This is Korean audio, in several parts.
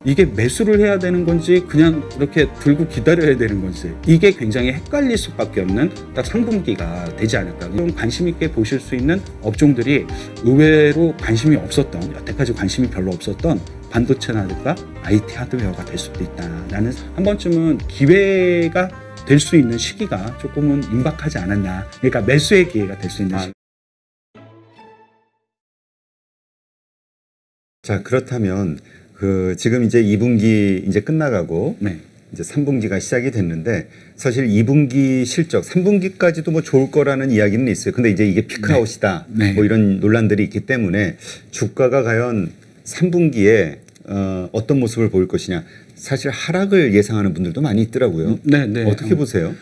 이게 매수를 해야 되는 건지 그냥 이렇게 들고 기다려야 되는 건지 이게 굉장히 헷갈릴 수밖에 없는 딱 3분기가 되지 않을까. 좀 관심 있게 보실 수 있는 업종들이 의외로 관심이 없었던, 여태까지 관심이 별로 없었던 반도체라든가 IT 하드웨어가 될 수도 있다라는, 한 번쯤은 기회가 될 수 있는 시기가 조금은 임박하지 않았나. 그러니까 매수의 기회가 될 수 있는 시기. 자, 그렇다면 지금 이제 2분기 이제 끝나가고 네. 이제 3분기가 시작이 됐는데, 사실 2분기 실적 3분기까지도 뭐 좋을 거라는 이야기는 있어요. 근데 이제 이게 피크아웃이다. 네. 뭐 이런 논란들이 있기 때문에 주가가 과연 3분기에 어떤 모습을 보일 것이냐. 사실 하락을 예상하는 분들도 많이 있더라고요. 네, 네. 어떻게 보세요?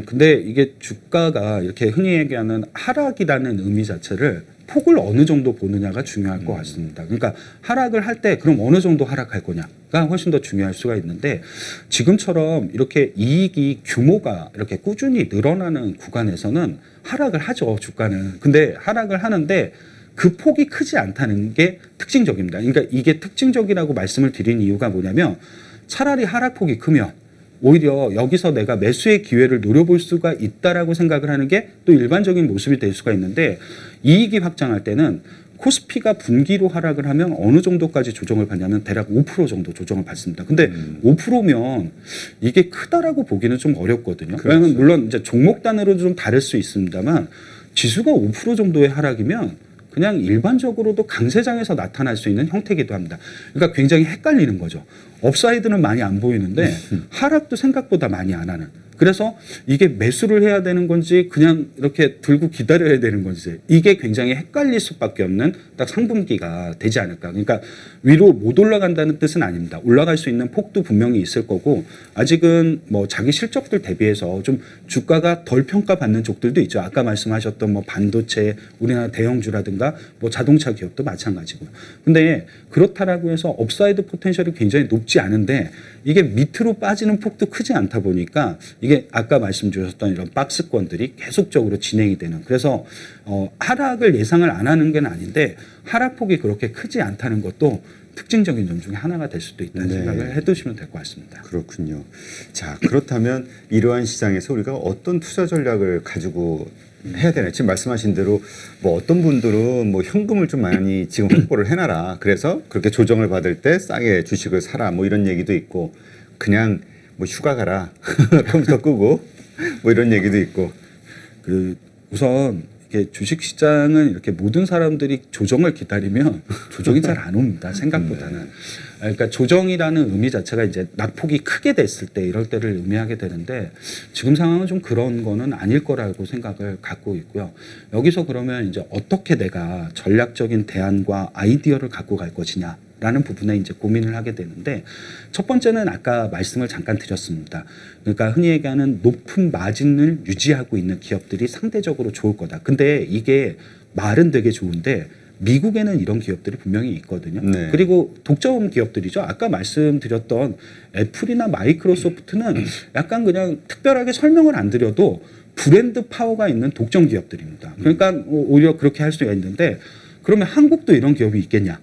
근데 이게 주가가 이렇게 흔히 얘기하는 하락이라는 의미 자체를 폭을 어느 정도 보느냐가 중요할 것 같습니다. 그러니까 하락을 할 때 그럼 어느 정도 하락할 거냐가 훨씬 더 중요할 수가 있는데, 지금처럼 이렇게 이익이 규모가 이렇게 꾸준히 늘어나는 구간에서는 하락을 하죠, 주가는. 근데 하락을 하는데 그 폭이 크지 않다는 게 특징적입니다. 그러니까 이게 특징적이라고 말씀을 드린 이유가 뭐냐면, 차라리 하락폭이 크면 오히려 여기서 내가 매수의 기회를 노려볼 수가 있다라고 생각을 하는 게 또 일반적인 모습이 될 수가 있는데, 이익이 확장할 때는 코스피가 분기로 하락을 하면 어느 정도까지 조정을 받냐면 대략 5% 정도 조정을 받습니다. 근데 5%면 이게 크다라고 보기는 좀 어렵거든요. 그렇죠. 왜냐하면 물론 이제 종목 단위로 좀 다를 수 있습니다만, 지수가 5% 정도의 하락이면 그냥 일반적으로도 강세장에서 나타날 수 있는 형태이기도 합니다. 그러니까 굉장히 헷갈리는 거죠. 업사이드는 많이 안 보이는데 하락도 생각보다 많이 안 하는. 그래서 이게 매수를 해야 되는 건지 그냥 이렇게 들고 기다려야 되는 건지 이게 굉장히 헷갈릴 수밖에 없는 딱 3분기가 되지 않을까. 그러니까 위로 못 올라간다는 뜻은 아닙니다. 올라갈 수 있는 폭도 분명히 있을 거고, 아직은 뭐 자기 실적들 대비해서 좀 주가가 덜 평가받는 쪽들도 있죠. 아까 말씀하셨던 뭐 반도체, 우리나라 대형주라든가 뭐 자동차 기업도 마찬가지고요. 근데 그렇다라고 해서 업사이드 포텐셜이 굉장히 높지 않은데 이게 밑으로 빠지는 폭도 크지 않다 보니까 이게 아까 말씀 주셨던 이런 박스권들이 계속적으로 진행이 되는, 그래서 하락을 예상을 안 하는 게 아닌데 하락폭이 그렇게 크지 않다는 것도 특징적인 점 중에 하나가 될 수도 있다는 생각을 해두시면 될 것 같습니다. 그렇군요. 자, 그렇다면 이러한 시장에서 우리가 어떤 투자 전략을 가지고 해야 되나? 지금 말씀하신 대로 뭐 어떤 분들은 뭐 현금을 좀 많이 지금 확보를 해놔라. 그래서 그렇게 조정을 받을 때 싸게 주식을 사라. 뭐 이런 얘기도 있고, 그냥 뭐 휴가 가라. 컴퓨터 끄고 뭐 이런 얘기도 있고. 우선 이렇게 주식 시장은 이렇게 모든 사람들이 조정을 기다리면 조정이 잘 안 옵니다. 생각보다는. 그러니까 조정이라는 의미 자체가 이제 낙폭이 크게 됐을 때, 이럴 때를 의미하게 되는데, 지금 상황은 좀 그런 거는 아닐 거라고 생각을 갖고 있고요. 여기서 그러면 이제 어떻게 내가 전략적인 대안과 아이디어를 갖고 갈 것이냐 라는 부분에 이제 고민을 하게 되는데, 첫 번째는 아까 말씀을 잠깐 드렸습니다. 그러니까 흔히 얘기하는 높은 마진을 유지하고 있는 기업들이 상대적으로 좋을 거다. 근데 이게 말은 되게 좋은데 미국에는 이런 기업들이 분명히 있거든요. 네. 그리고 독점 기업들이죠. 아까 말씀드렸던 애플이나 마이크로소프트는 약간 그냥 특별하게 설명을 안 드려도 브랜드 파워가 있는 독점 기업들입니다. 그러니까 오히려 그렇게 할 수가 있는데, 그러면 한국도 이런 기업이 있겠냐?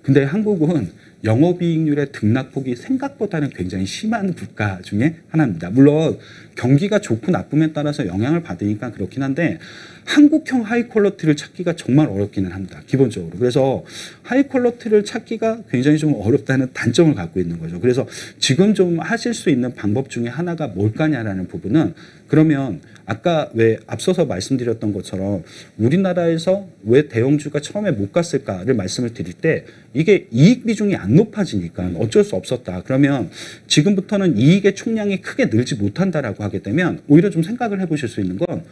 근데 한국은 영업이익률의 등락폭이 생각보다는 굉장히 심한 국가 중에 하나입니다. 물론 경기가 좋고 나쁨에 따라서 영향을 받으니까 그렇긴 한데, 한국형 하이퀄러티를 찾기가 정말 어렵기는 합니다. 기본적으로. 그래서 하이퀄러티를 찾기가 굉장히 좀 어렵다는 단점을 갖고 있는 거죠. 그래서 지금 좀 하실 수 있는 방법 중에 하나가 뭘까냐라는 부분은, 그러면 아까 왜 앞서서 말씀드렸던 것처럼 우리나라에서 왜 대형주가 처음에 못 갔을까를 말씀을 드릴 때, 이게 이익 비중이 안 높아지니까 어쩔 수 없었다. 그러면 지금부터는 이익의 총량이 크게 늘지 못한다라고 하게 되면 오히려 좀 생각을 해보실 수 있는 건,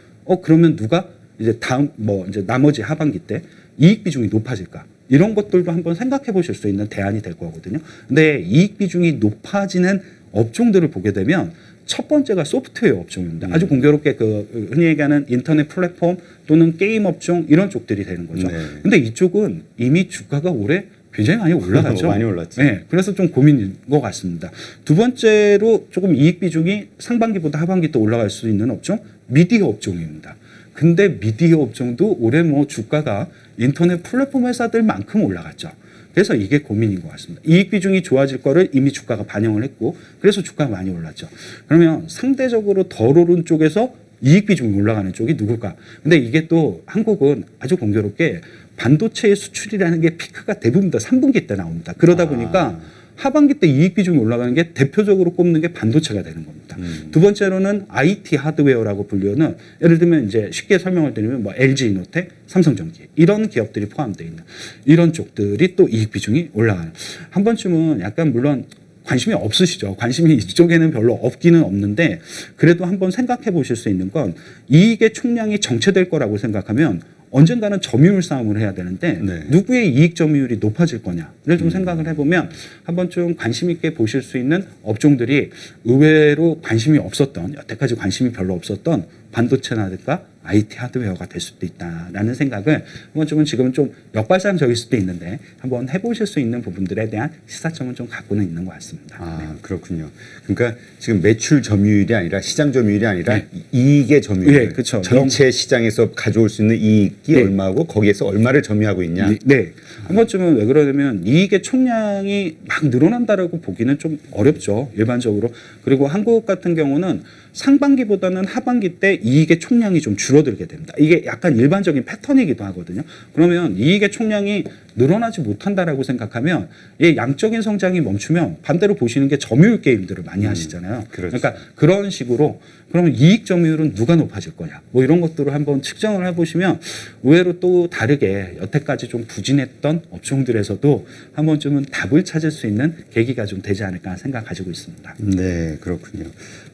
그러면 누가 이제 다음 이제 나머지 하반기 때 이익 비중이 높아질까? 이런 것들도 한번 생각해 보실 수 있는 대안이 될 거거든요. 근데 이익 비중이 높아지는 업종들을 보게 되면 첫 번째가 소프트웨어 업종입니다. 아주 공교롭게 흔히 얘기하는 인터넷 플랫폼 또는 게임 업종, 이런 쪽들이 되는 거죠. 네. 근데 이쪽은 이미 주가가 올해 굉장히 많이 올라갔죠. 많이 올랐죠. 네, 그래서 좀 고민인 것 같습니다. 두 번째로 조금 이익 비중이 상반기보다 하반기 또 올라갈 수 있는 업종, 미디어 업종입니다. 근데 미디어 업종도 올해 뭐 주가가 인터넷 플랫폼 회사들만큼 올라갔죠. 그래서 이게 고민인 것 같습니다. 이익 비중이 좋아질 거를 이미 주가가 반영을 했고 그래서 주가가 많이 올랐죠. 그러면 상대적으로 덜 오른 쪽에서 이익 비중이 올라가는 쪽이 누굴까? 근데 이게 또 한국은 아주 공교롭게 반도체의 수출이라는 게 피크가 대부분 다 3분기 때 나옵니다. 그러다 보니까 하반기 때 이익 비중이 올라가는 게 대표적으로 꼽는 게 반도체가 되는 겁니다. 두 번째로는 IT 하드웨어라고 불리는 예를 들면 이제 쉽게 설명을 드리면 뭐 LG 이노텍, 삼성전기 이런 기업들이 포함되어 있는 이런 쪽들이 또 이익 비중이 올라가는. 한 번쯤은 약간 물론 관심이 없으시죠. 관심이 이쪽에는 별로 없기는 없는데 그래도 한번 생각해 보실 수 있는 건 이익의 총량이 정체될 거라고 생각하면 언젠가는 점유율 싸움을 해야 되는데 네. 누구의 이익 점유율이 높아질 거냐를 좀 생각을 해보면 한번 좀 관심 있게 보실 수 있는 업종들이 의외로 관심이 없었던 여태까지 관심이 별로 없었던 반도체라든가 IT 하드웨어가 될 수도 있다라는 생각을 한번 좀 지금은 좀 역발상적일 수도 있는데 한번 해보실 수 있는 부분들에 대한 시사점은 좀 갖고는 있는 것 같습니다. 아, 네. 그렇군요. 그러니까 지금 매출 점유율이 아니라 시장 점유율이 아니라 네. 이익의 점유율. 네, 그렇죠. 전체 시장에서 가져올 수 있는 이익이 네. 얼마고 거기에서 얼마를 점유하고 있냐. 네. 한 번쯤은 왜 그러냐면 이익의 총량이 막 늘어난다라고 보기는 좀 어렵죠. 일반적으로. 그리고 한국 같은 경우는 상반기보다는 하반기 때 이익의 총량이 좀 줄어들게 됩니다. 이게 약간 일반적인 패턴이기도 하거든요. 그러면 이익의 총량이 늘어나지 못한다라고 생각하면 이 양적인 성장이 멈추면 반대로 보시는 게 점유율 게임들을 많이 하시잖아요. 그렇죠. 그러니까 그런 식으로 그러면 이익 점유율은 누가 높아질 거냐 뭐 이런 것들을 한번 측정을 해보시면 의외로 또 다르게 여태까지 좀 부진했던 업종들에서도 한 번쯤은 답을 찾을 수 있는 계기가 좀 되지 않을까 생각 가지고 있습니다. 네, 그렇군요.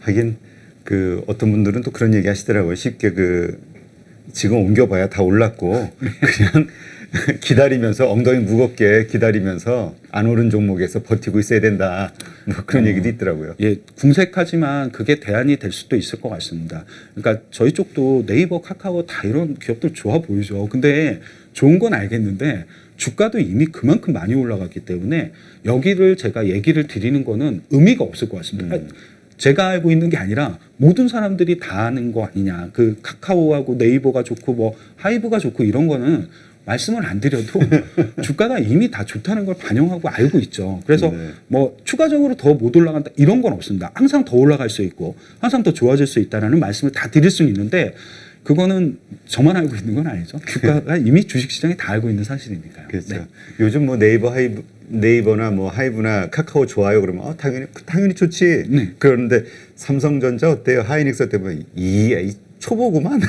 하긴 그 어떤 분들은 또 그런 얘기 하시더라고요. 쉽게 그 지금 옮겨봐야 다 올랐고 그냥 기다리면서 엉덩이 무겁게 기다리면서 안 오른 종목에서 버티고 있어야 된다. 뭐 그런 얘기도 있더라고요. 예, 궁색하지만 그게 대안이 될 수도 있을 것 같습니다. 그러니까 저희 쪽도 네이버, 카카오 다 이런 기업들 좋아 보이죠. 근데 좋은 건 알겠는데 주가도 이미 그만큼 많이 올라갔기 때문에 여기를 제가 얘기를 드리는 거는 의미가 없을 것 같습니다. 제가 알고 있는 게 아니라 모든 사람들이 다 아는 거 아니냐. 그 카카오하고 네이버가 좋고 뭐 하이브가 좋고 이런 거는 말씀을 안 드려도 주가가 이미 다 좋다는 걸 반영하고 알고 있죠. 그래서 네. 뭐 추가적으로 더 못 올라간다 이런 건 없습니다. 항상 더 올라갈 수 있고 항상 더 좋아질 수 있다는 말씀을 다 드릴 수는 있는데 그거는 저만 알고 있는 건 아니죠. 주가가 이미 주식시장에 다 알고 있는 사실이니까요. 그렇죠. 네. 요즘 뭐 네이버나 뭐 하이브나 카카오 좋아요 그러면 당연히 좋지. 네. 그러는데 삼성전자 어때요? 하이닉스 어때요? 이 초보구만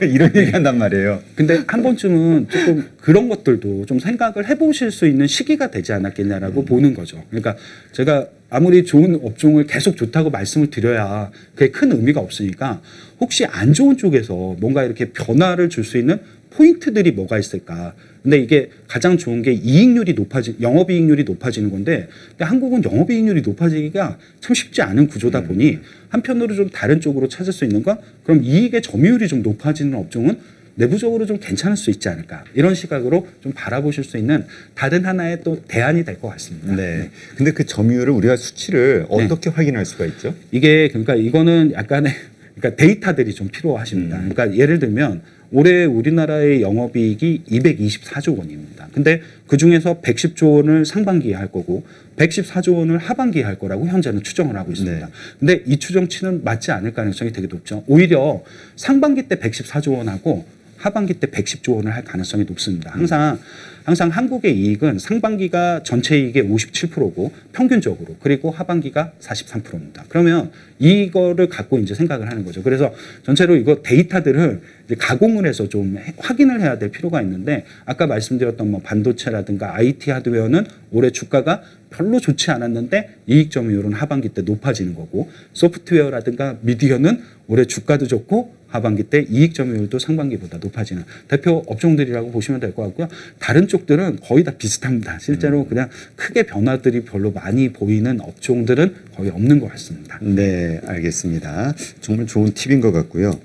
이런 얘기 한단 말이에요. 근데 한 번쯤은 조금 그런 것들도 좀 생각을 해보실 수 있는 시기가 되지 않았겠냐라고 보는 거죠. 그러니까 제가 아무리 좋은 업종을 계속 좋다고 말씀을 드려야 그게 큰 의미가 없으니까 혹시 안 좋은 쪽에서 뭔가 이렇게 변화를 줄 수 있는 포인트들이 뭐가 있을까. 근데 이게 가장 좋은 게 이익률이 영업이익률이 높아지는 건데 근데 한국은 영업이익률이 높아지기가 참 쉽지 않은 구조다 보니 한편으로 좀 다른 쪽으로 찾을 수 있는 건 그럼 이익의 점유율이 좀 높아지는 업종은 내부적으로 좀 괜찮을 수 있지 않을까 이런 시각으로 좀 바라보실 수 있는 다른 하나의 또 대안이 될 것 같습니다. 네. 근데 그 점유율을 우리가 수치를 어떻게 확인할 수가 있죠? 이게 그러니까 이거는 약간의 그러니까 데이터들이 좀 필요하십니다. 그러니까 예를 들면 올해 우리나라의 영업이익이 224조 원입니다. 근데 그중에서 110조 원을 상반기에 할 거고 114조 원을 하반기에 할 거라고 현재는 추정을 하고 있습니다. 네. 근데 이 추정치는 맞지 않을 가능성이 되게 높죠. 오히려 상반기 때 114조 원하고 하반기 때 110조 원을 할 가능성이 높습니다. 항상 한국의 이익은 상반기가 전체 이익의 57%고 평균적으로 그리고 하반기가 43%입니다. 그러면 이거를 갖고 이제 생각을 하는 거죠. 그래서 전체로 이거 데이터들을 이제 가공을 해서 좀 확인을 해야 될 필요가 있는데 아까 말씀드렸던 뭐 반도체라든가 IT 하드웨어는 올해 주가가 별로 좋지 않았는데 이익 점유율은 하반기 때 높아지는 거고 소프트웨어라든가 미디어는 올해 주가도 좋고 하반기 때 이익 점유율도 상반기보다 높아지는 대표 업종들이라고 보시면 될 것 같고요. 다른 쪽들은 거의 다 비슷합니다. 실제로 그냥 크게 변화들이 별로 많이 보이는 업종들은 거의 없는 것 같습니다. 네, 알겠습니다. 정말 좋은 팁인 것 같고요.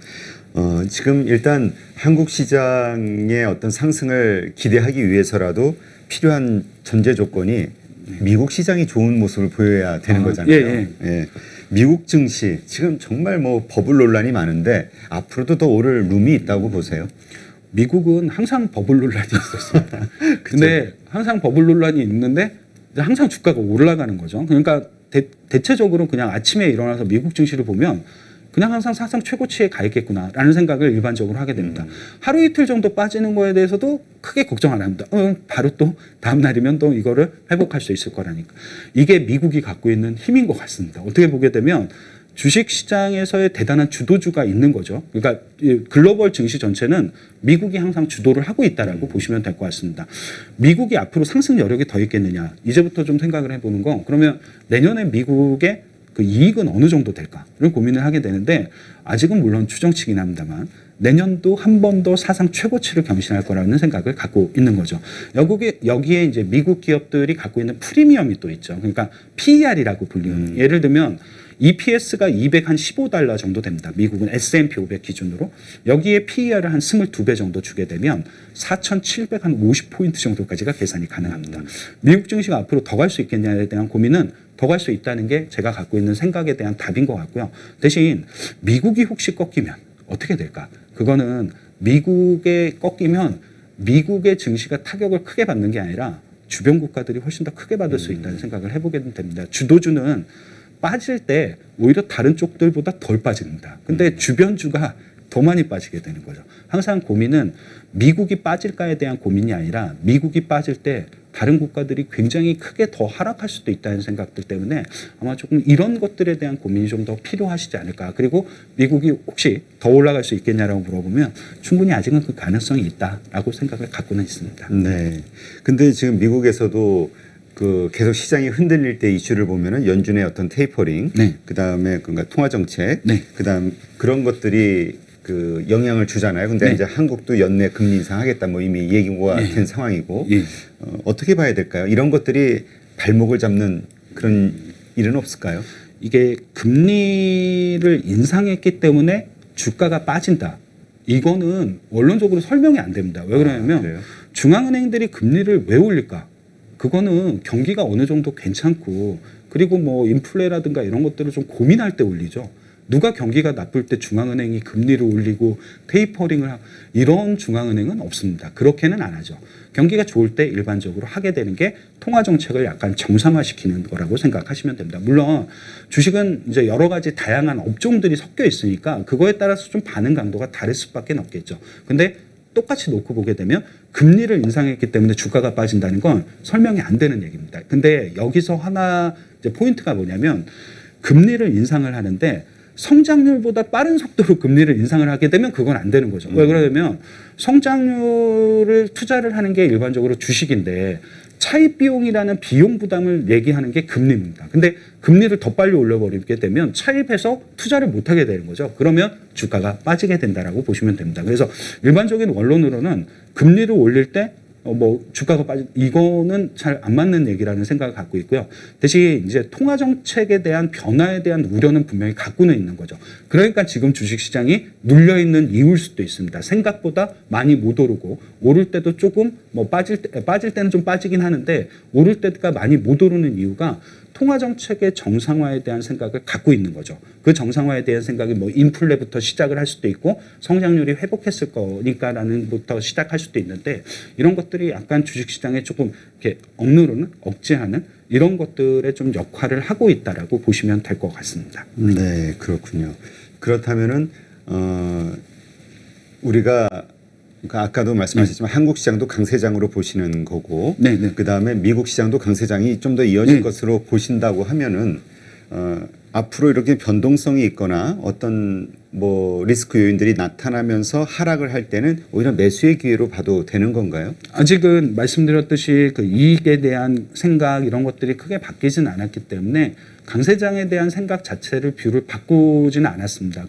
지금 일단 한국 시장의 어떤 상승을 기대하기 위해서라도 필요한 전제 조건이 미국 시장이 좋은 모습을 보여야 되는 거잖아요. 예. 미국 증시 지금 정말 뭐 버블 논란이 많은데 앞으로도 더 오를 룸이 있다고 보세요. 미국은 항상 버블 논란이 있었습니다. 근데 항상 버블 논란이 있는데 항상 주가가 올라가는 거죠. 그러니까 대체적으로 그냥 아침에 일어나서 미국 증시를 보면 그냥 항상 사상 최고치에 가 있겠구나라는 생각을 일반적으로 하게 됩니다. 하루 이틀 정도 빠지는 거에 대해서도 크게 걱정 안 합니다. 바로 또 다음 날이면 또 이거를 회복할 수 있을 거라니까. 이게 미국이 갖고 있는 힘인 것 같습니다. 어떻게 보게 되면 주식 시장에서의 대단한 주도주가 있는 거죠. 그러니까 글로벌 증시 전체는 미국이 항상 주도를 하고 있다라고 보시면 될 것 같습니다. 미국이 앞으로 상승 여력이 더 있겠느냐. 이제부터 좀 생각을 해보는 거. 그러면 내년에 미국의 그 이익은 어느 정도 될까를 고민을 하게 되는데 아직은 물론 추정치긴 합니다만 내년도 한 번 더 사상 최고치를 경신할 거라는 생각을 갖고 있는 거죠. 여기에 이제 미국 기업들이 갖고 있는 프리미엄이 또 있죠. 그러니까 PER이라고 불리는 예를 들면 EPS가 215달러 정도 됩니다. 미국은 S&P 500 기준으로. 여기에 PER을 한 22배 정도 주게 되면 4,750포인트 정도까지가 계산이 가능합니다. 미국 증시가 앞으로 더 갈 수 있겠냐에 대한 고민은 더 갈 수 있다는 게 제가 갖고 있는 생각에 대한 답인 것 같고요. 대신 미국이 혹시 꺾이면 어떻게 될까? 그거는 미국에 꺾이면 미국의 증시가 타격을 크게 받는 게 아니라 주변 국가들이 훨씬 더 크게 받을 수 있다는 생각을 해보게 됩니다. 주도주는 빠질 때 오히려 다른 쪽들보다 덜 빠집니다. 근데 주변주가 더 많이 빠지게 되는 거죠. 항상 고민은 미국이 빠질까에 대한 고민이 아니라 미국이 빠질 때 다른 국가들이 굉장히 크게 더 하락할 수도 있다는 생각들 때문에 아마 조금 이런 것들에 대한 고민이 좀 더 필요하시지 않을까. 그리고 미국이 혹시 더 올라갈 수 있겠냐라고 물어보면 충분히 아직은 그 가능성이 있다라고 생각을 갖고는 있습니다. 네. 근데 지금 미국에서도 그 계속 시장이 흔들릴 때 이슈를 보면은 연준의 어떤 테이퍼링, 네. 그다음에 그러니까 통화 정책, 네. 그다음 그런 것들이 그 영향을 주잖아요. 근데 네. 이제 한국도 연내 금리 인상하겠다 뭐 이미 예고가 된 상황이고 어떻게 봐야 될까요? 이런 것들이 발목을 잡는 그런 일은 없을까요? 이게 금리를 인상했기 때문에 주가가 빠진다. 이거는 원론적으로 설명이 안 됩니다. 왜 그러냐면 중앙은행들이 금리를 왜 올릴까? 그거는 경기가 어느 정도 괜찮고 그리고 뭐 인플레라든가 이런 것들을 좀 고민할 때 올리죠. 누가 경기가 나쁠 때 중앙은행이 금리를 올리고 테이퍼링을 이런 중앙은행은 없습니다. 그렇게는 안 하죠. 경기가 좋을 때 일반적으로 하게 되는 게 통화정책을 약간 정상화시키는 거라고 생각하시면 됩니다. 물론 주식은 이제 여러 가지 다양한 업종들이 섞여 있으니까 그거에 따라서 좀 반응 강도가 다를 수밖에 없겠죠. 근데 똑같이 놓고 보게 되면 금리를 인상했기 때문에 주가가 빠진다는 건 설명이 안 되는 얘기입니다. 근데 여기서 하나 이제 포인트가 뭐냐면 금리를 인상을 하는데 성장률보다 빠른 속도로 금리를 인상을 하게 되면 그건 안 되는 거죠. 왜 그러냐면 성장률을 투자를 하는 게 일반적으로 주식인데 차입 비용이라는 비용 부담을 얘기하는 게 금리입니다. 근데 금리를 더 빨리 올려버리게 되면 차입해서 투자를 못하게 되는 거죠. 그러면 주가가 빠지게 된다라고 보시면 됩니다. 그래서 일반적인 원론으로는 금리를 올릴 때 뭐 주가가 이거는 잘 안 맞는 얘기라는 생각을 갖고 있고요. 대신 이제 통화 정책에 대한 변화에 대한 우려는 분명히 갖고는 있는 거죠. 그러니까 지금 주식 시장이 눌려 있는 이유일 수도 있습니다. 생각보다 많이 못 오르고 오를 때도 조금 뭐 빠질 때는 좀 빠지긴 하는데 오를 때가 많이 못 오르는 이유가 통화 정책의 정상화에 대한 생각을 갖고 있는 거죠. 그 정상화에 대한 생각이 뭐 인플레부터 시작을 할 수도 있고 성장률이 회복했을 거니까라는 부터 시작할 수도 있는데 이런 것들이 약간 주식 시장에 조금 이렇게 억누르는 억제하는 이런 것들의 좀 역할을 하고 있다라고 보시면 될 것 같습니다. 네, 그렇군요. 그렇다면은 우리가 그러니까 아까도 말씀하셨지만 한국 시장도 강세장으로 보시는 거고 그다음에 미국 시장도 강세장이 좀 더 이어질 것으로 보신다고 하면은 앞으로 이렇게 변동성이 있거나 어떤 뭐 리스크 요인들이 나타나면서 하락을 할 때는 오히려 매수의 기회로 봐도 되는 건가요? 아직은 말씀드렸듯이 그 이익에 대한 생각 이런 것들이 크게 바뀌진 않았기 때문에 강세장에 대한 생각 자체를 뷰를 바꾸지는 않았습니다.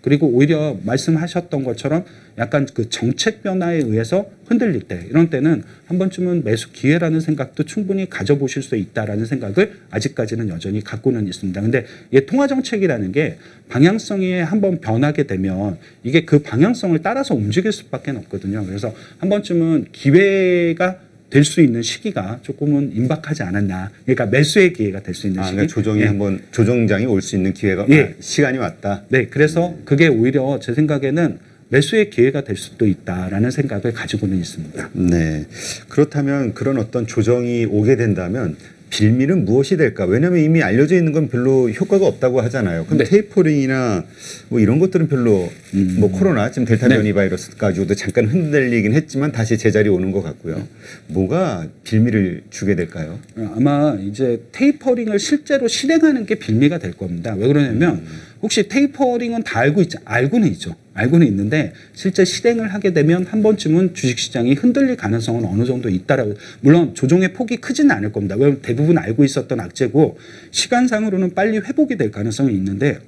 그리고 오히려 말씀하셨던 것처럼 약간 그 정책 변화에 의해서 흔들릴 때 이런 때는 한 번쯤은 매수 기회라는 생각도 충분히 가져보실 수 있다라는 생각을 아직까지는 여전히 갖고는 있습니다. 근데 이게 통화 정책이라는 게 방향성이 한번 변하게 되면 이게 그 방향성을 따라서 움직일 수밖에 없거든요. 그래서 한 번쯤은 기회가 될 수 있는 시기가 조금은 임박하지 않았나. 그러니까 매수의 기회가 될 수 있는 시기. 그러니까 조정이 한번 조정장이 올 수 있는 기회가 시간이 왔다. 네, 그래서 그게 오히려 제 생각에는 매수의 기회가 될 수도 있다라는 생각을 가지고는 있습니다. 네. 그렇다면 그런 어떤 조정이 오게 된다면 빌미는 무엇이 될까? 왜냐하면 이미 알려져 있는 건 별로 효과가 없다고 하잖아요. 그럼 네. 테이퍼링이나 뭐 이런 것들은 별로 뭐 코로나 지금 델타 변이 바이러스 가지고도 잠깐 흔들리긴 했지만 다시 제자리 오는 것 같고요. 알고가 빌미를 주게 될까요? 아마 이제 테이퍼링을 실제로 실행하는 게 빌미가 될 겁니다. 왜 그러냐면 혹시 테이퍼링은 다 알고는 있죠. 알고는 있는데 실제 실행을 하게 되면 한 번쯤은 주식시장이 흔들릴 가능성은 어느 정도 있다라고. 물론 조정의 폭이 크지는 않을 겁니다. 왜냐하면 대부분 알고 있었던 악재고 시간상으로는 빨리 회복이 될 가능성이 있는데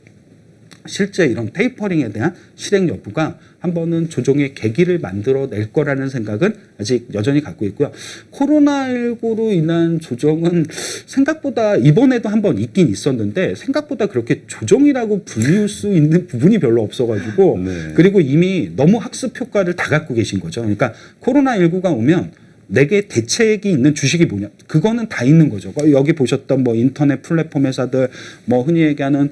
실제 이런 테이퍼링에 대한 실행 여부가 한 번은 조정의 계기를 만들어낼 거라는 생각은 아직 여전히 갖고 있고요. 코로나19로 인한 조정은 생각보다 이번에도 한 번 있긴 있었는데 생각보다 그렇게 조정이라고 불릴 수 있는 부분이 별로 없어가지고 네. 그리고 이미 너무 학습 효과를 다 갖고 계신 거죠. 그러니까 코로나19가 오면 내게 대책이 있는 주식이 뭐냐? 그거는 다 있는 거죠. 여기 보셨던 뭐 인터넷 플랫폼 회사들, 뭐 흔히 얘기하는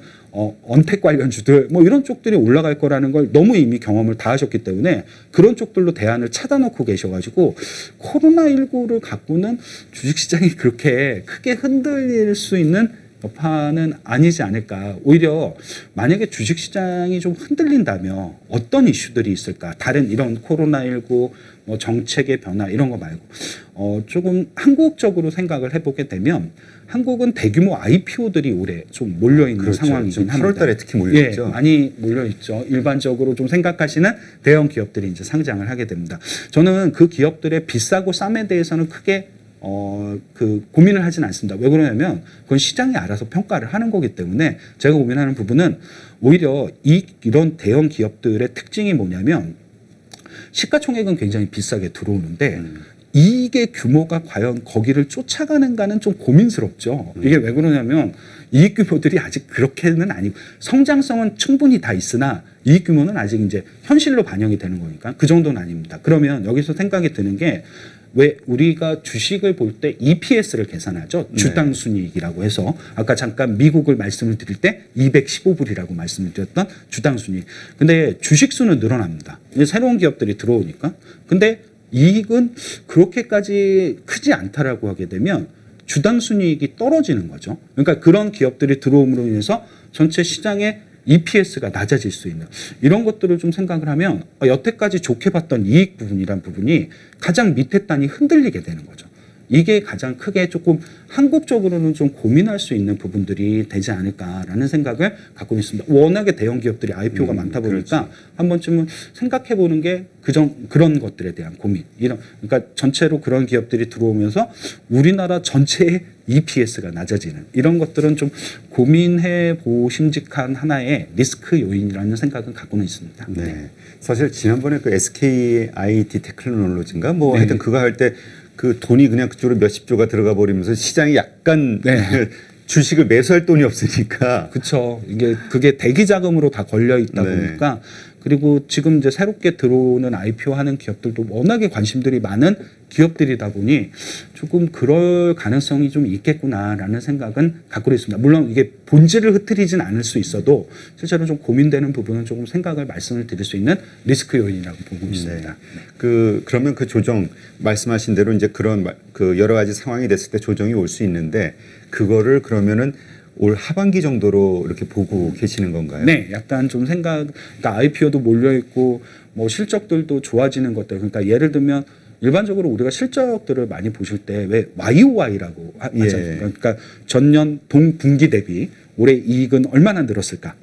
언택 관련주들, 뭐 이런 쪽들이 올라갈 거라는 걸 너무 이미 경험을 다 하셨기 때문에 그런 쪽들로 대안을 찾아놓고 계셔가지고 코로나19를 갖고는 주식시장이 그렇게 크게 흔들릴 수 있는 여파는 아니지 않을까. 오히려 만약에 주식시장이 좀 흔들린다면 어떤 이슈들이 있을까. 다른 이런 코로나19 뭐 정책의 변화 이런 거 말고 조금 한국적으로 생각을 해보게 되면 한국은 대규모 IPO들이 올해 좀 몰려있는 그렇죠. 상황이긴 합니다. 8월 달에 특히 몰려있죠. 예, 많이 몰려있죠. 일반적으로 좀 생각하시는 대형 기업들이 이제 상장을 하게 됩니다. 저는 그 기업들의 비싸고 쌈에 대해서는 크게 고민을 하진 않습니다. 왜 그러냐면 그건 시장이 알아서 평가를 하는 거기 때문에 제가 고민하는 부분은 오히려 이런 대형 기업들의 특징이 뭐냐면 시가총액은 굉장히 비싸게 들어오는데 이익의 규모가 과연 거기를 쫓아가는가는 좀 고민스럽죠. 이게 왜 그러냐면 이익 규모들이 아직 그렇게는 아니고 성장성은 충분히 다 있으나 이익 규모는 아직 이제 현실로 반영이 되는 거니까 그 정도는 아닙니다. 그러면 여기서 생각이 드는 게 왜 우리가 주식을 볼 때 EPS를 계산하죠. 주당 순이익이라고 해서 아까 잠깐 미국을 말씀을 드릴 때 215불이라고 말씀을 드렸던 주당 순이익. 근데 주식 수는 늘어납니다. 새로운 기업들이 들어오니까. 근데 이익은 그렇게까지 크지 않다라고 하게 되면 주당 순이익이 떨어지는 거죠. 그러니까 그런 기업들이 들어옴으로 인해서 전체 시장의 EPS가 낮아질 수 있는 이런 것들을 좀 생각을 하면 여태까지 좋게 봤던 이익 부분이란 부분이 가장 밑에 단이 흔들리게 되는 거죠. 이게 가장 크게 조금 한국적으로는 좀 고민할 수 있는 부분들이 되지 않을까라는 생각을 갖고 있습니다. 워낙에 대형 기업들이 IPO가 많다 보니까 그렇지. 한 번쯤은 생각해 보는 게 그런 것들에 대한 고민. 그러니까 전체로 그런 기업들이 들어오면서 우리나라 전체의 EPS가 낮아지는 이런 것들은 좀 고민해 보심직한 하나의 리스크 요인이라는 생각은 갖고는 있습니다. 네. 사실 지난번에 그 SKIT 테크놀로지인가 뭐 하여튼 그거 할 때 그 돈이 그냥 그쪽으로 몇십 조가 들어가 버리면서 시장이 약간 주식을 매수할 돈이 없으니까. 그렇죠. 그게 대기 자금으로 다 걸려 있다 보니까 그리고 지금 이제 새롭게 들어오는 IPO 하는 기업들도 워낙에 관심들이 많은 기업들이다 보니 조금 그럴 가능성이 좀 있겠구나라는 생각은 갖고 있습니다. 물론 이게 본질을 흐트리진 않을 수 있어도 실제로 좀 고민되는 부분은 조금 생각을 말씀을 드릴 수 있는 리스크 요인이라고 보고 있습니다. 그러면 그 조정 말씀하신 대로 이제 그런 그 여러 가지 상황이 됐을 때 조정이 올 수 있는데 그거를 그러면은 올 하반기 정도로 이렇게 보고 계시는 건가요? 네, 약간 좀 그러니까 IPO도 몰려 있고 뭐 실적들도 좋아지는 것들. 그러니까 예를 들면 일반적으로 우리가 실적들을 많이 보실 때 왜 YOY라고 하잖아요. 그러니까 전년 동분기 대비 올해 이익은 얼마나 늘었을까.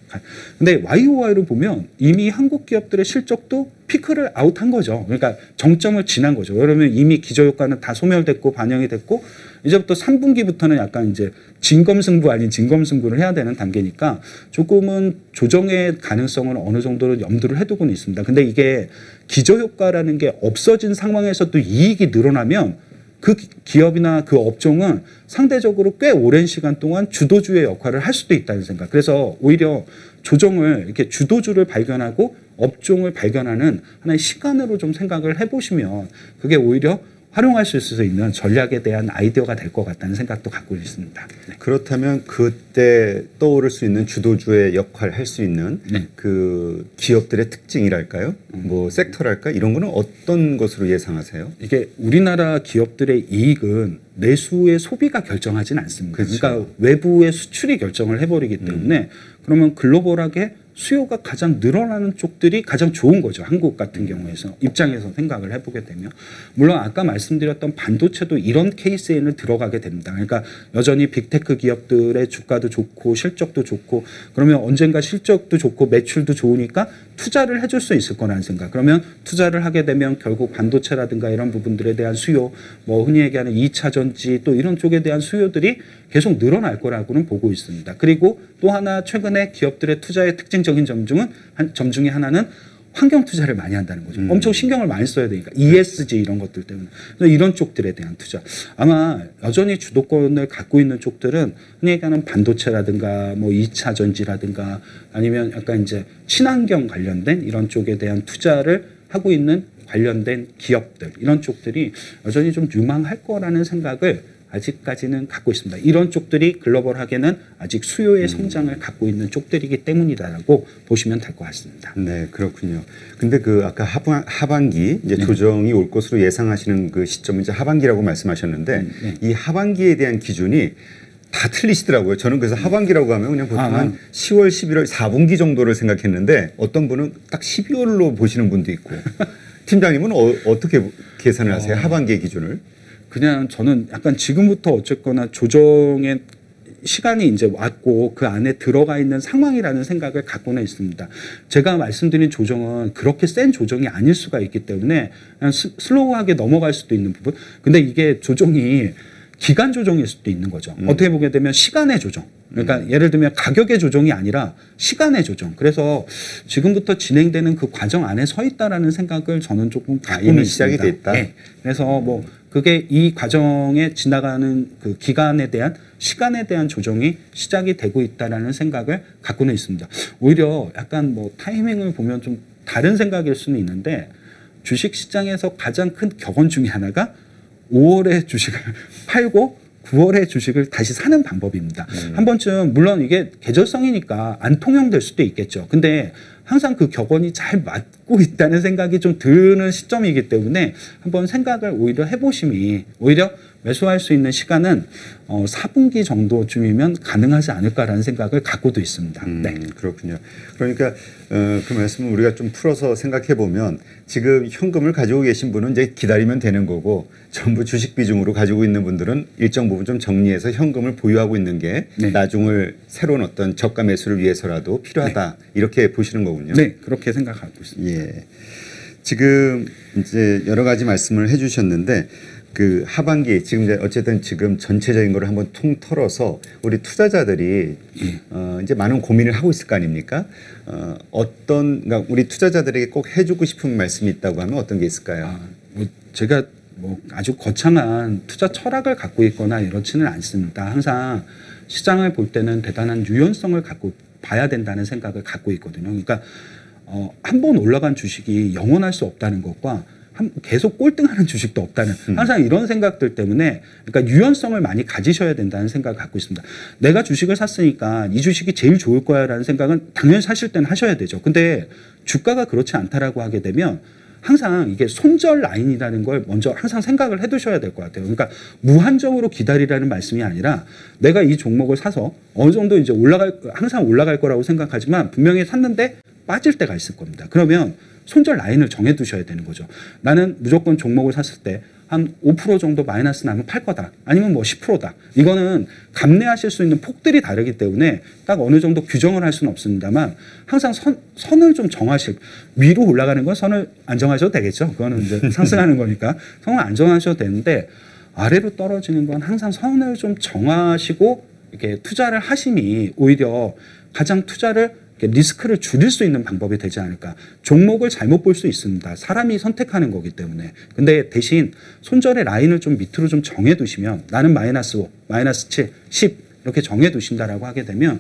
근데 YOY로 보면 이미 한국 기업들의 실적도 피크를 아웃한 거죠. 그러니까 정점을 지난 거죠. 그러면 이미 기저효과는 다 소멸됐고 반영이 됐고 이제부터 3분기부터는 약간 이제 진검승부 아닌 진검승부를 해야 되는 단계니까 조금은 조정의 가능성을 어느 정도로 염두를 해두고는 있습니다. 근데 이게 기저효과라는 게 없어진 상황에서도 이익이 늘어나면 그 기업이나 그 업종은 상대적으로 꽤 오랜 시간 동안 주도주의 역할을 할 수도 있다는 생각. 그래서 오히려 조정을 이렇게 주도주를 발견하고 업종을 발견하는 하나의 시간으로 좀 생각을 해보시면 그게 오히려 활용할 수 있는 전략에 대한 아이디어가 될 것 같다는 생각도 갖고 있습니다. 네. 그렇다면 그때 떠오를 수 있는 주도주의 역할을 할 수 있는 네. 그 기업들의 특징이랄까요? 뭐 섹터랄까? 이런 거는 어떤 것으로 예상하세요? 이게 우리나라 기업들의 이익은 내수의 소비가 결정하진 않습니다. 그렇죠. 그러니까 외부의 수출이 결정을 해버리기 때문에 그러면 글로벌하게 수요가 가장 늘어나는 쪽들이 가장 좋은 거죠. 한국 같은 경우에서 입장에서 생각을 해보게 되면 물론 아까 말씀드렸던 반도체도 이런 케이스에는 들어가게 됩니다. 그러니까 여전히 빅테크 기업들의 주가도 좋고 실적도 좋고 그러면 언젠가 실적도 좋고 매출도 좋으니까 투자를 해줄 수 있을 거라는 생각. 그러면 투자를 하게 되면 결국 반도체라든가 이런 부분들에 대한 수요, 뭐 흔히 얘기하는 2차 전지 또 이런 쪽에 대한 수요들이 계속 늘어날 거라고는 보고 있습니다. 그리고 또 하나 최근에 기업들의 투자의 특징적인 점 중에 하나는 환경 투자를 많이 한다는 거죠. 엄청 신경을 많이 써야 되니까 ESG 이런 것들 때문에 그래서 이런 쪽들에 대한 투자 아마 여전히 주도권을 갖고 있는 쪽들은 흔히 얘기하는 반도체라든가 뭐 2차 전지라든가 아니면 약간 이제 친환경 관련된 이런 쪽에 대한 투자를 하고 있는 관련된 기업들 이런 쪽들이 여전히 좀 유망할 거라는 생각을 아직까지는 갖고 있습니다. 이런 쪽들이 글로벌하게는 아직 수요의 성장을 갖고 있는 쪽들이기 때문이다라고 보시면 될 것 같습니다. 네, 그렇군요. 근데 그 아까 하반기 이제 조정이 올 것으로 예상하시는 그 시점은 이제 하반기라고 말씀하셨는데 이 하반기에 대한 기준이 다 틀리시더라고요. 저는 그래서 하반기라고 하면 그냥 보통 한 10월, 11월 4분기 정도를 생각했는데 어떤 분은 딱 12월로 보시는 분도 있고 팀장님은 어떻게 계산을 하세요? 하반기의 기준을? 그냥 저는 약간 지금부터 어쨌거나 조정의 시간이 이제 왔고 그 안에 들어가 있는 상황이라는 생각을 갖고는 있습니다. 제가 말씀드린 조정은 그렇게 센 조정이 아닐 수가 있기 때문에 그냥 슬로우하게 넘어갈 수도 있는 부분. 근데 이게 조정이 기간 조정일 수도 있는 거죠. 어떻게 보게 되면 시간의 조정. 그러니까 예를 들면 가격의 조정이 아니라 시간의 조정. 그래서 지금부터 진행되는 그 과정 안에 서 있다라는 생각을 저는 조금 갖고는 이미 시작이 됐다. 네. 그래서 뭐 그게 이 과정에 지나가는 그 기간에 대한 시간에 대한 조정이 시작이 되고 있다라는 생각을 갖고는 있습니다. 오히려 약간 뭐 타이밍을 보면 좀 다른 생각일 수는 있는데 주식 시장에서 가장 큰 격언 중에 하나가 5월에 주식을 팔고 9월에 주식을 다시 사는 방법입니다. 한 번쯤 물론 이게 계절성이니까 안 통용될 수도 있겠죠. 근데 항상 그 격언이 잘 맞고 있다는 생각이 좀 드는 시점이기 때문에 한번 생각을 오히려 해보심이 오히려 매수할 수 있는 시간은 4분기 정도쯤이면 가능하지 않을까라는 생각을 갖고도 있습니다. 네. 그렇군요. 그러니까 그 말씀을 우리가 좀 풀어서 생각해 보면 지금 현금을 가지고 계신 분은 이제 기다리면 되는 거고 전부 주식 비중으로 가지고 있는 분들은 일정 부분 좀 정리해서 현금을 보유하고 있는 게 네. 나중을 새로운 어떤 저가 매수를 위해서라도 필요하다. 네. 이렇게 보시는 거군요. 네, 그렇게 생각하고 있습니다. 예. 지금 이제 여러 가지 말씀을 해주셨는데 그 하반기 지금 이제 어쨌든 지금 전체적인 걸 한번 통 털어서 우리 투자자들이 이제 많은 고민을 하고 있을 거 아닙니까? 그러니까 우리 투자자들에게 꼭 해주고 싶은 말씀이 있다고 하면 어떤 게 있을까요? 뭐 제가 뭐 아주 거창한 투자 철학을 갖고 있거나 이렇지는 않습니다. 항상 시장을 볼 때는 대단한 유연성을 갖고 봐야 된다는 생각을 갖고 있거든요. 그러니까 한 번 올라간 주식이 영원할 수 없다는 것과 계속 꼴등하는 주식도 없다는 항상 이런 생각들 때문에 그러니까 유연성을 많이 가지셔야 된다는 생각을 갖고 있습니다. 내가 주식을 샀으니까 이 주식이 제일 좋을 거야라는 생각은 당연히 사실 때는 하셔야 되죠. 근데 주가가 그렇지 않다라고 하게 되면 항상 이게 손절 라인이라는 걸 먼저 항상 생각을 해두셔야 될 것 같아요. 그러니까 무한정으로 기다리라는 말씀이 아니라 내가 이 종목을 사서 어느 정도 이제 항상 올라갈 거라고 생각하지만 분명히 샀는데 빠질 때가 있을 겁니다. 그러면 손절 라인을 정해두셔야 되는 거죠. 나는 무조건 종목을 샀을 때 한 5% 정도 마이너스 나면 팔 거다. 아니면 뭐 10%다. 이거는 감내하실 수 있는 폭들이 다르기 때문에 딱 어느 정도 규정을 할 수는 없습니다만 항상 선을 좀 위로 올라가는 건 선을 안 정하셔도 되겠죠. 그거는 이제 상승하는 거니까 선을 안 정하셔도 되는데 아래로 떨어지는 건 항상 선을 좀 정하시고 이렇게 투자를 하심이 오히려 가장 투자를 리스크를 줄일 수 있는 방법이 되지 않을까. 종목을 잘못 볼 수 있습니다. 사람이 선택하는 거기 때문에. 근데 대신 손절의 라인을 좀 밑으로 좀 정해두시면 나는 마이너스 5, 마이너스 7, 10 이렇게 정해두신다라고 하게 되면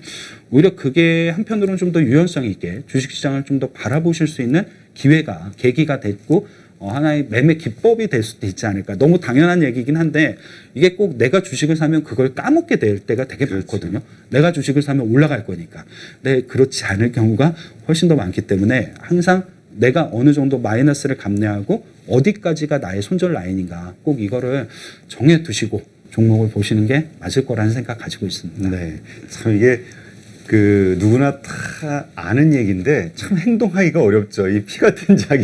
오히려 그게 한편으로는 좀 더 유연성 있게 주식시장을 좀 더 바라보실 수 있는 계기가 됐고 하나의 매매 기법이 될 수도 있지 않을까. 너무 당연한 얘기긴 한데 이게 꼭 내가 주식을 사면 그걸 까먹게 될 때가 되게 많거든요. 내가 주식을 사면 올라갈 거니까. 근데 그렇지 않을 경우가 훨씬 더 많기 때문에 항상 내가 어느 정도 마이너스를 감내하고 어디까지가 나의 손절 라인인가 꼭 이거를 정해 두시고 종목을 보시는 게 맞을 거라는 생각 가지고 있습니다. 네, 참 이게 그 누구나 다 아는 얘기인데 참 행동하기가 어렵죠. 이 피 같은 자기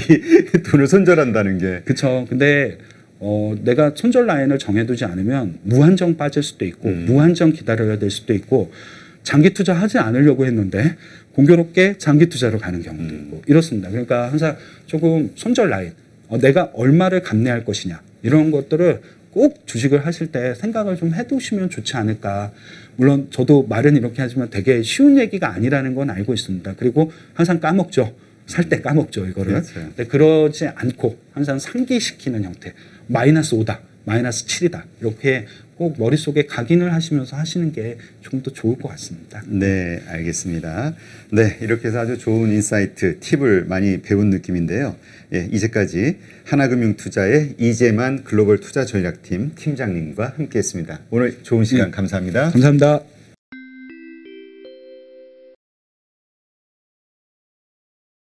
돈을 손절한다는 게. 그렇죠. 근데 내가 손절 라인을 정해두지 않으면 무한정 빠질 수도 있고 무한정 기다려야 될 수도 있고 장기 투자하지 않으려고 했는데 공교롭게 장기 투자로 가는 경우도 있고 이렇습니다. 그러니까 항상 조금 손절 라인, 내가 얼마를 감내할 것이냐 이런 것들을 꼭 주식을 하실 때 생각을 좀 해두시면 좋지 않을까. 물론 저도 말은 이렇게 하지만 되게 쉬운 얘기가 아니라는 건 알고 있습니다. 그리고 항상 까먹죠. 살 때 까먹죠, 이거를. 그렇죠. 근데 그러지 않고 항상 상기시키는 형태. 마이너스 5다, 마이너스 7이다. 이렇게 꼭 머릿속에 각인을 하시면서 하시는 게 좀 더 좋을 것 같습니다. 네, 알겠습니다. 네, 이렇게 해서 아주 좋은 인사이트, 팁을 많이 배운 느낌인데요. 예, 이제까지 하나금융투자의 이재만 글로벌 투자전략팀 팀장님과 함께했습니다. 오늘 좋은 시간 감사합니다. 감사합니다.